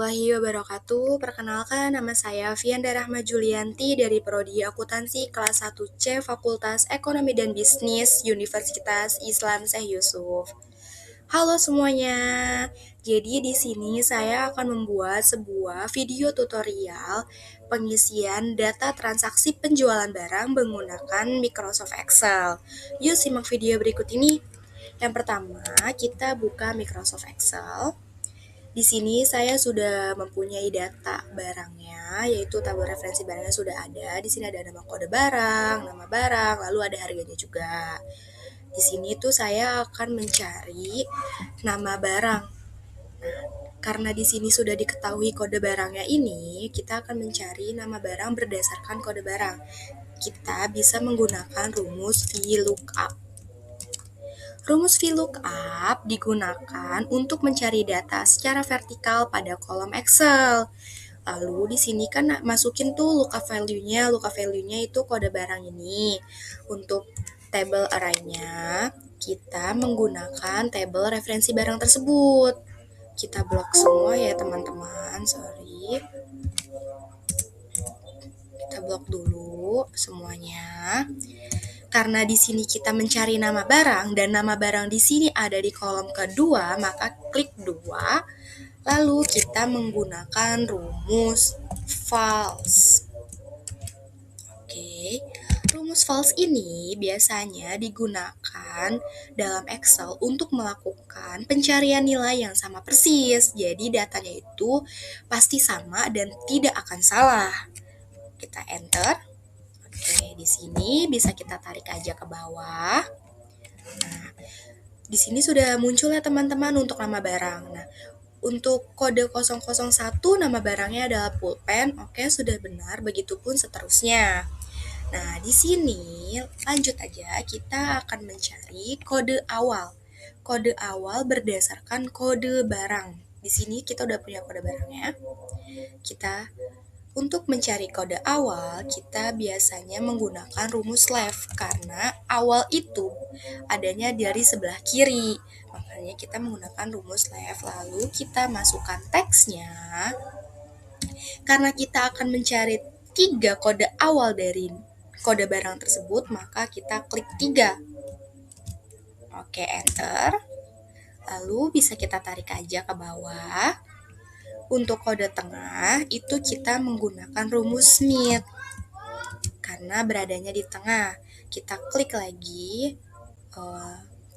warahmatullahi wabarakatuh. Perkenalkan, nama saya Vianda Rahma Julianti dari Prodi Akuntansi kelas 1C Fakultas Ekonomi dan Bisnis Universitas Islam Syekh Yusuf. Halo semuanya. Jadi di sini saya akan membuat sebuah video tutorial pengisian data transaksi penjualan barang menggunakan Microsoft Excel. Yuk simak video berikut ini. Yang pertama, kita buka Microsoft Excel. Di sini saya sudah mempunyai data barangnya, yaitu tabel referensi barangnya sudah ada. Di sini ada nama kode barang, nama barang, lalu ada harganya juga. Di sini tuh saya akan mencari nama barang. Karena di sini sudah diketahui kode barangnya ini, kita akan mencari nama barang berdasarkan kode barang. Kita bisa menggunakan rumus VLOOKUP. Rumus VLOOKUP digunakan untuk mencari data secara vertikal pada kolom Excel. Lalu di sini kan masukin tuh lookup value-nya. Lookup value-nya itu kode barang ini. Untuk table array-nya, kita menggunakan table referensi barang tersebut. Kita blok semua ya teman-teman, sorry. Kita blok dulu semuanya. Karena di sini kita mencari nama barang dan nama barang di sini ada di kolom kedua, maka klik 2. Lalu kita menggunakan rumus false. Oke. Rumus false ini biasanya digunakan dalam Excel untuk melakukan pencarian nilai yang sama persis. Jadi datanya itu pasti sama dan tidak akan salah. Kita enter. Oke, di sini bisa kita tarik aja ke bawah. Nah, di sini sudah muncul ya teman-teman untuk nama barang. Nah, untuk kode 001 nama barangnya adalah pulpen. Oke, sudah benar. Begitupun seterusnya. Nah, di sini lanjut aja kita akan mencari kode awal. Kode awal berdasarkan kode barang. Di sini kita udah punya kode barangnya. Untuk mencari kode awal, kita biasanya menggunakan rumus left karena awal itu adanya dari sebelah kiri. Makanya kita menggunakan rumus left, lalu kita masukkan teksnya. Karena kita akan mencari 3 kode awal dari kode barang tersebut, maka kita klik 3. Oke, enter. Lalu bisa kita tarik aja ke bawah. Untuk kode tengah, itu kita menggunakan rumus Smith. Karena beradanya di tengah, kita klik lagi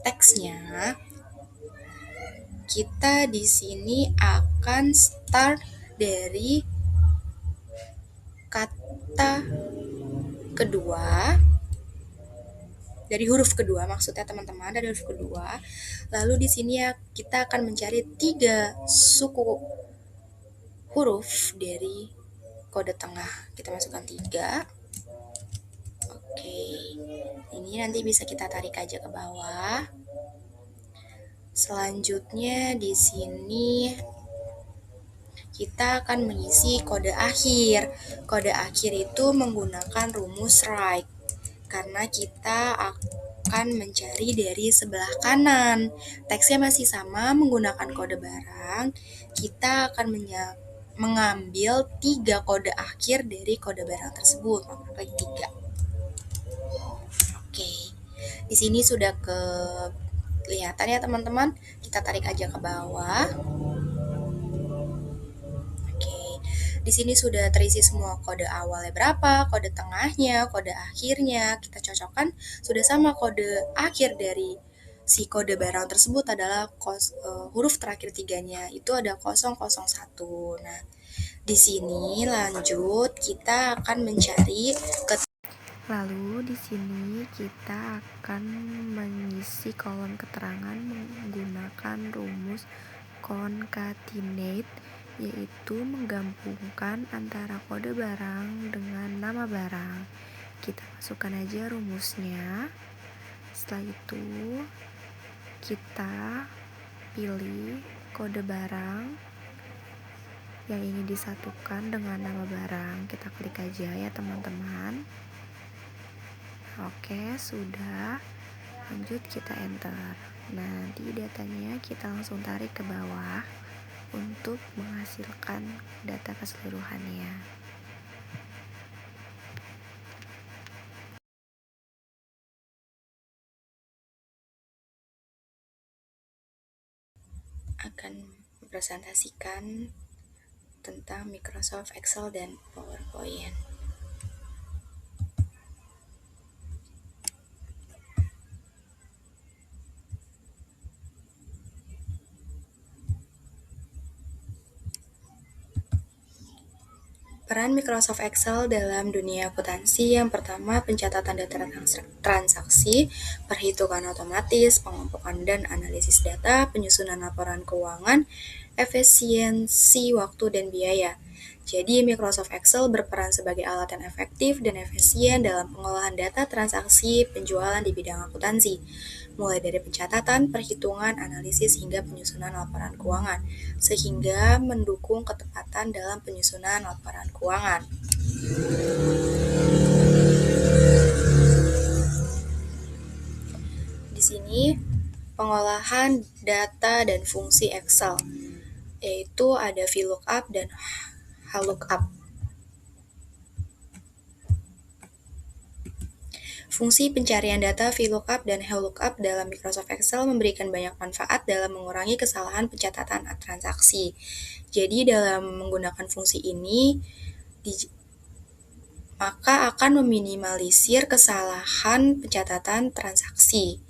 teksnya. Kita di sini akan start dari kata kedua, dari huruf kedua maksudnya teman-teman, dari huruf kedua. Lalu di sini ya kita akan mencari 3 suku huruf dari kode tengah. Kita masukkan 3. Oke, ini nanti bisa kita tarik aja ke bawah. Selanjutnya di sini kita akan mengisi kode akhir. Kode akhir itu menggunakan rumus right. Karena kita akan mencari dari sebelah kanan. Teksnya masih sama menggunakan kode barang. Kita akan mengambil 3 kode akhir dari kode barang tersebut. Maka klik 3. Oke. Di sini sudah kelihatan ya teman-teman. Kita tarik aja ke bawah. Oke. Di sini sudah terisi semua kode awalnya berapa, kode tengahnya, kode akhirnya. Kita cocokkan sudah sama kode akhir dari si kode barang tersebut adalah huruf terakhir 3-nya itu ada 001. Nah, di sini lanjut kita akan mencari Lalu di sini kita akan mengisi kolom keterangan menggunakan rumus concatenate, yaitu menggabungkan antara kode barang dengan nama barang. Kita masukkan aja rumusnya. Setelah itu kita pilih kode barang yang ingin disatukan dengan nama barang. Kita klik aja ya teman-teman. Oke, sudah. Lanjut kita enter. Nanti datanya kita langsung tarik ke bawah. untuk menghasilkan data keseluruhannya. Akan mempresentasikan tentang Microsoft Excel dan PowerPoint. Peran Microsoft Excel dalam dunia akuntansi yang pertama pencatatan data transaksi, perhitungan otomatis, pengelompokan dan analisis data, penyusunan laporan keuangan, efisiensi waktu dan biaya. Jadi Microsoft Excel berperan sebagai alat yang efektif dan efisien dalam pengolahan data transaksi penjualan di bidang akuntansi, mulai dari pencatatan, perhitungan, analisis, hingga penyusunan laporan keuangan, sehingga mendukung ketepatan dalam penyusunan laporan keuangan. Di sini, pengolahan data dan fungsi Excel, yaitu ada VLOOKUP dan HLOOKUP. Fungsi pencarian data VLOOKUP dan HLOOKUP dalam Microsoft Excel memberikan banyak manfaat dalam mengurangi kesalahan pencatatan transaksi. Jadi dalam menggunakan fungsi ini, maka akan meminimalisir kesalahan pencatatan transaksi.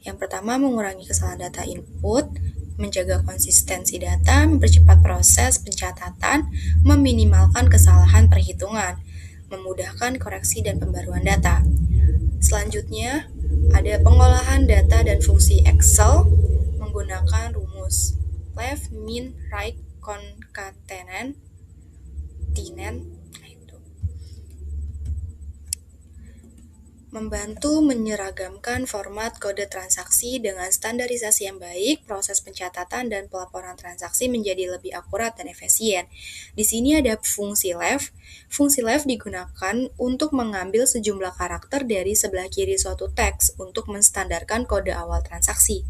Yang pertama, mengurangi kesalahan data input, menjaga konsistensi data, mempercepat proses pencatatan, meminimalkan kesalahan perhitungan, memudahkan koreksi dan pembaruan data. Selanjutnya, ada pengolahan data dan fungsi Excel menggunakan rumus left, min, right, concatenate, membantu menyeragamkan format kode transaksi dengan standarisasi yang baik, proses pencatatan dan pelaporan transaksi menjadi lebih akurat dan efisien. Di sini ada fungsi left. Fungsi left digunakan untuk mengambil sejumlah karakter dari sebelah kiri suatu teks untuk menstandarkan kode awal transaksi.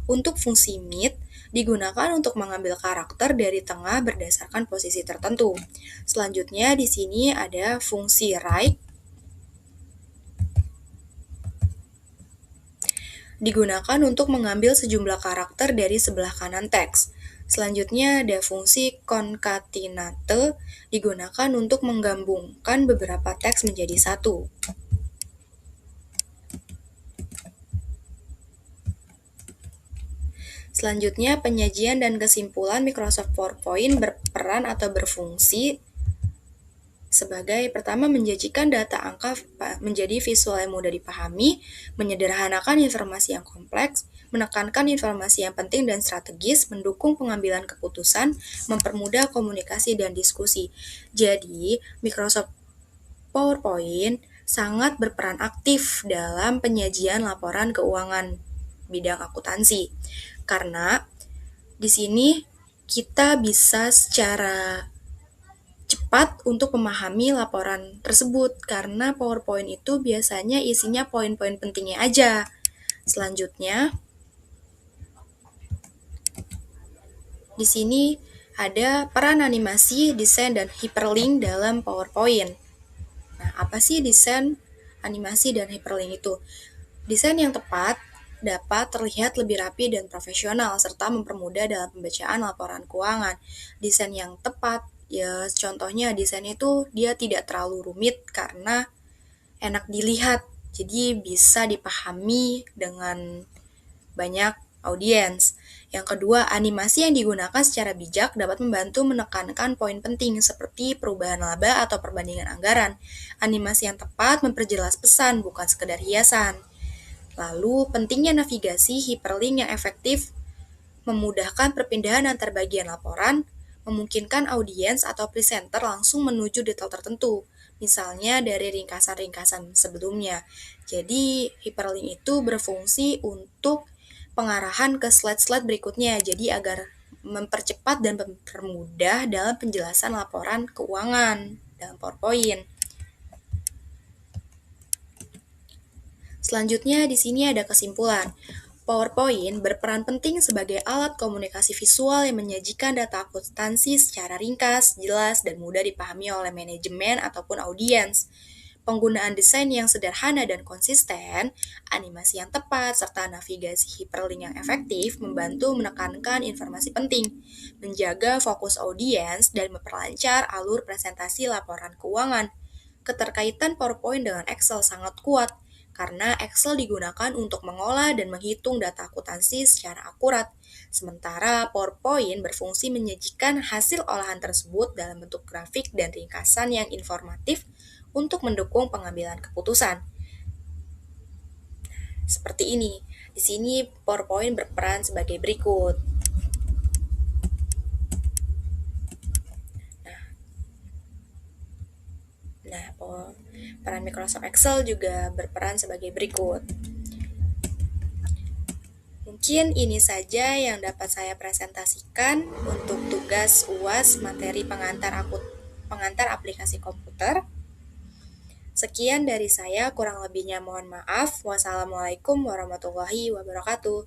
Untuk fungsi mid, digunakan untuk mengambil karakter dari tengah berdasarkan posisi tertentu. Selanjutnya di sini ada fungsi right, digunakan untuk mengambil sejumlah karakter dari sebelah kanan teks. Selanjutnya ada fungsi concatenate, digunakan untuk menggabungkan beberapa teks menjadi satu. Selanjutnya, penyajian dan kesimpulan Microsoft PowerPoint berperan atau berfungsi sebagai pertama menjanjikan data angka menjadi visual yang mudah dipahami, menyederhanakan informasi yang kompleks, menekankan informasi yang penting dan strategis, mendukung pengambilan keputusan, mempermudah komunikasi dan diskusi. Jadi, Microsoft PowerPoint sangat berperan aktif dalam penyajian laporan keuangan bidang akuntansi. Karena di sini kita bisa secara cepat untuk memahami laporan tersebut karena PowerPoint itu biasanya isinya poin-poin pentingnya aja. Selanjutnya, di sini ada peran animasi, desain, dan hyperlink dalam PowerPoint. Nah, apa sih desain, animasi, dan hyperlink itu? Desain yang tepat dapat terlihat lebih rapi dan profesional serta mempermudah dalam pembacaan laporan keuangan. Desain yang tepat, ya contohnya desain itu dia tidak terlalu rumit karena enak dilihat, jadi bisa dipahami dengan banyak audiens. Yang kedua, animasi yang digunakan secara bijak dapat membantu menekankan poin penting seperti perubahan laba atau perbandingan anggaran. Animasi yang tepat memperjelas pesan, bukan sekedar hiasan. Lalu, pentingnya navigasi hyperlink yang efektif memudahkan perpindahan antar bagian laporan, memungkinkan audiens atau presenter langsung menuju detail tertentu, misalnya dari ringkasan-ringkasan sebelumnya. Jadi, hyperlink itu berfungsi untuk pengarahan ke slide-slide berikutnya, jadi agar mempercepat dan mempermudah dalam penjelasan laporan keuangan dalam PowerPoint. Selanjutnya di sini ada kesimpulan. PowerPoint berperan penting sebagai alat komunikasi visual yang menyajikan data akuntansi secara ringkas, jelas, dan mudah dipahami oleh manajemen ataupun audiens. Penggunaan desain yang sederhana dan konsisten, animasi yang tepat, serta navigasi hyperlink yang efektif membantu menekankan informasi penting, menjaga fokus audiens, dan memperlancar alur presentasi laporan keuangan. Keterkaitan PowerPoint dengan Excel sangat kuat, karena Excel digunakan untuk mengolah dan menghitung data akuntansi secara akurat, sementara PowerPoint berfungsi menyajikan hasil olahan tersebut dalam bentuk grafik dan ringkasan yang informatif untuk mendukung pengambilan keputusan. Seperti ini. Di sini PowerPoint berperan sebagai berikut. Nah, peran Microsoft Excel juga berperan sebagai berikut. Mungkin ini saja yang dapat saya presentasikan untuk tugas UAS materi pengantar aplikasi komputer. Sekian dari saya, kurang lebihnya mohon maaf. Wassalamualaikum warahmatullahi wabarakatuh.